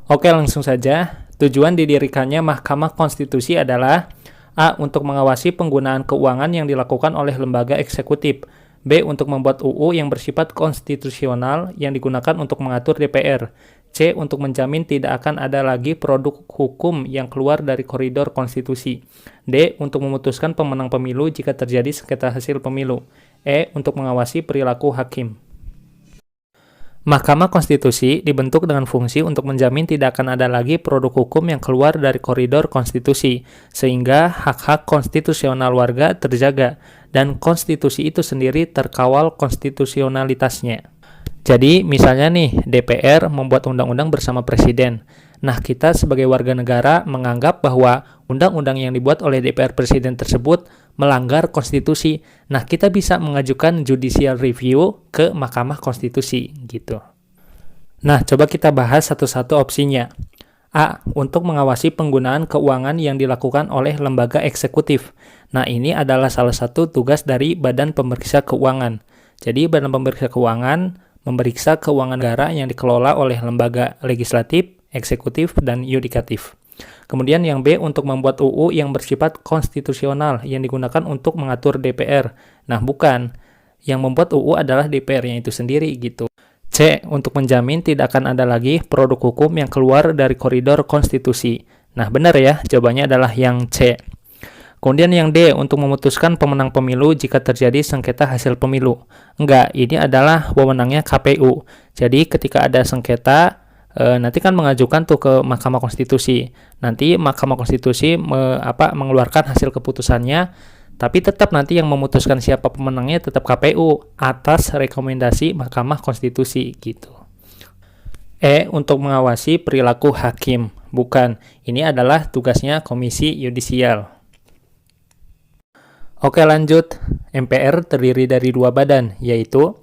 Oke, langsung saja. Tujuan didirikannya Mahkamah Konstitusi adalah A. Untuk mengawasi penggunaan keuangan yang dilakukan oleh lembaga eksekutif. B. Untuk membuat UU yang bersifat konstitusional yang digunakan untuk mengatur DPR. C. Untuk menjamin tidak akan ada lagi produk hukum yang keluar dari koridor konstitusi. D. Untuk memutuskan pemenang pemilu jika terjadi sengketa hasil pemilu. E. Untuk mengawasi perilaku hakim. Mahkamah Konstitusi dibentuk dengan fungsi untuk menjamin tidak akan ada lagi produk hukum yang keluar dari koridor konstitusi, sehingga hak-hak konstitusional warga terjaga, dan konstitusi itu sendiri terkawal konstitusionalitasnya. Jadi, misalnya nih, DPR membuat undang-undang bersama Presiden. Nah, kita sebagai warga negara menganggap bahwa undang-undang yang dibuat oleh DPR Presiden tersebut melanggar konstitusi. Nah, kita bisa mengajukan judicial review ke Mahkamah Konstitusi, gitu. Nah, coba kita bahas satu-satu opsinya. A. Untuk mengawasi penggunaan keuangan yang dilakukan oleh lembaga eksekutif. Nah, ini adalah salah satu tugas dari Badan Pemeriksa Keuangan. Jadi, Badan Pemeriksa Keuangan memeriksa keuangan negara yang dikelola oleh lembaga legislatif, eksekutif, dan yudikatif. Kemudian yang B, untuk membuat UU yang bersifat konstitusional yang digunakan untuk mengatur DPR. Nah, bukan. Yang membuat UU adalah DPR-nya itu sendiri gitu. C, untuk menjamin tidak akan ada lagi produk hukum yang keluar dari koridor konstitusi. Nah, benar ya, jawabannya adalah yang C. Kemudian yang D, untuk memutuskan pemenang pemilu jika terjadi sengketa hasil pemilu. Enggak, ini adalah wewenangnya KPU. Jadi ketika ada sengketa, nanti kan mengajukan tuh ke Mahkamah Konstitusi. Nanti Mahkamah Konstitusi mengeluarkan hasil keputusannya, tapi tetap nanti yang memutuskan siapa pemenangnya tetap KPU atas rekomendasi Mahkamah Konstitusi gitu. E, untuk mengawasi perilaku hakim. Bukan, ini adalah tugasnya Komisi Yudisial. Oke, lanjut. MPR terdiri dari dua badan, yaitu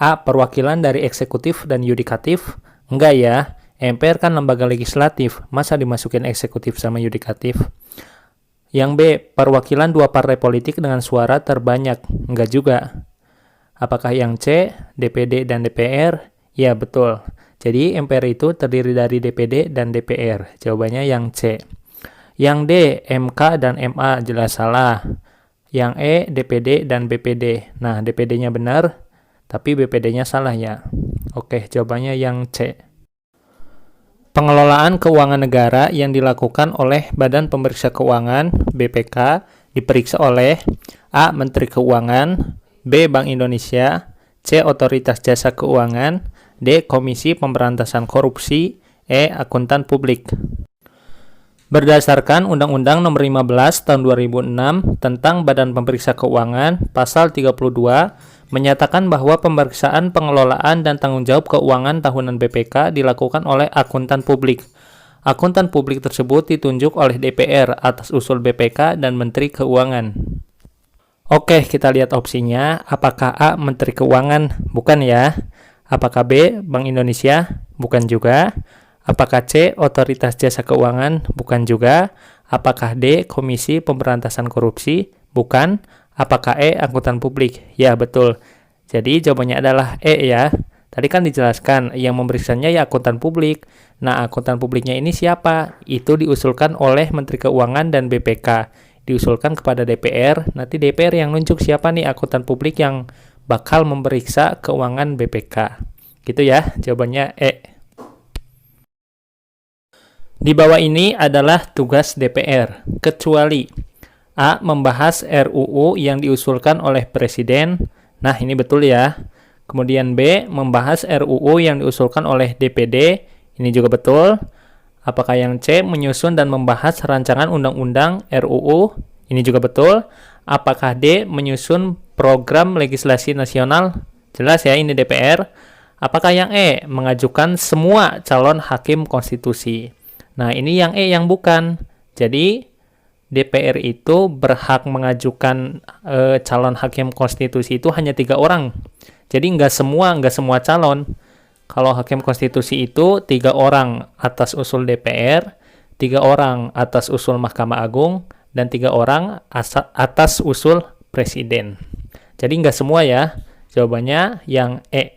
A. Perwakilan dari eksekutif dan yudikatif. Enggak ya, MPR kan lembaga legislatif, masa dimasukin eksekutif sama yudikatif? Yang B. Perwakilan dua partai politik dengan suara terbanyak. Enggak juga. Apakah yang C. DPD dan DPR? Ya, betul. Jadi MPR itu terdiri dari DPD dan DPR. Jawabannya yang C. Yang D. MK dan MA, jelas salah. Yang E. DPD dan BPD. Nah, DPD-nya benar, tapi BPD-nya salah ya. Oke, jawabannya yang C. Pengelolaan keuangan negara yang dilakukan oleh Badan Pemeriksa Keuangan (BPK) diperiksa oleh A. Menteri Keuangan, B. Bank Indonesia, C. Otoritas Jasa Keuangan, D. Komisi Pemberantasan Korupsi, E. Akuntan Publik. Berdasarkan Undang-Undang Nomor 15 Tahun 2006 tentang Badan Pemeriksa Keuangan, Pasal 32 menyatakan bahwa pemeriksaan pengelolaan dan tanggung jawab keuangan tahunan BPK dilakukan oleh akuntan publik. Akuntan publik tersebut ditunjuk oleh DPR atas usul BPK dan Menteri Keuangan. Oke, kita lihat opsinya. Apakah A. Menteri Keuangan? Bukan ya. Apakah B. Bank Indonesia? Bukan juga. Apakah C. Otoritas Jasa Keuangan? Bukan juga. Apakah D. Komisi Pemberantasan Korupsi? Bukan. Apakah E. Akuntan Publik? Ya, betul. Jadi jawabannya adalah E ya. Tadi kan dijelaskan yang memeriksanya ya akuntan publik. Nah, akuntan publiknya ini siapa? Itu diusulkan oleh Menteri Keuangan dan BPK. Diusulkan kepada DPR. Nanti DPR yang nunjuk siapa nih akuntan publik yang bakal memeriksa keuangan BPK. Gitu ya, jawabannya E. Di bawah ini adalah tugas DPR, kecuali A. Membahas RUU yang diusulkan oleh Presiden. Nah, ini betul ya. Kemudian B. Membahas RUU yang diusulkan oleh DPD. Ini juga betul. Apakah yang C. Menyusun dan membahas rancangan undang-undang RUU? Ini juga betul. Apakah D. Menyusun program legislasi nasional? Jelas ya, ini DPR. Apakah yang E. Mengajukan semua calon hakim konstitusi? Nah, ini yang E yang bukan. Jadi, DPR itu berhak mengajukan calon hakim konstitusi itu hanya 3 orang. Jadi, nggak semua calon. Kalau hakim konstitusi itu 3 orang atas usul DPR, 3 orang atas usul Mahkamah Agung, dan 3 orang atas usul Presiden. Jadi, nggak semua ya. Jawabannya yang E.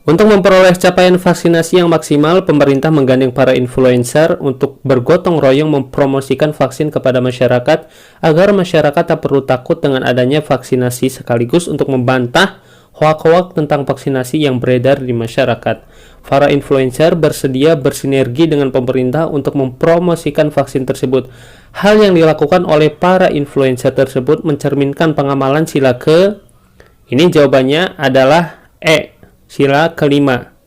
Untuk memperoleh capaian vaksinasi yang maksimal, pemerintah menggandeng para influencer untuk bergotong royong mempromosikan vaksin kepada masyarakat agar masyarakat tak perlu takut dengan adanya vaksinasi, sekaligus untuk membantah hoak-hoak tentang vaksinasi yang beredar di masyarakat. Para influencer bersedia bersinergi dengan pemerintah untuk mempromosikan vaksin tersebut. Hal yang dilakukan oleh para influencer tersebut mencerminkan pengamalan sila ini jawabannya adalah sila kelima.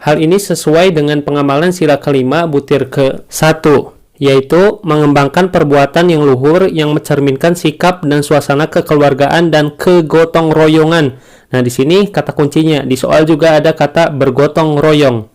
Hal ini sesuai dengan pengamalan sila kelima butir ke-1, yaitu mengembangkan perbuatan yang luhur yang mencerminkan sikap dan suasana kekeluargaan dan kegotong royongan. Nah, di sini kata kuncinya, di soal juga ada kata bergotong royong.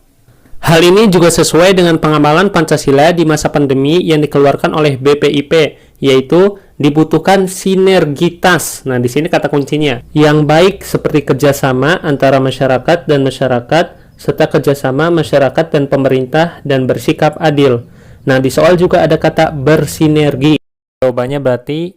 Hal ini juga sesuai dengan pengamalan Pancasila di masa pandemi yang dikeluarkan oleh BPIP, yaitu dibutuhkan sinergitas. Nah, di sini kata kuncinya, yang baik seperti kerjasama antara masyarakat dan masyarakat, serta kerjasama masyarakat dan pemerintah dan bersikap adil. Nah, di soal juga ada kata bersinergi. Jawabannya berarti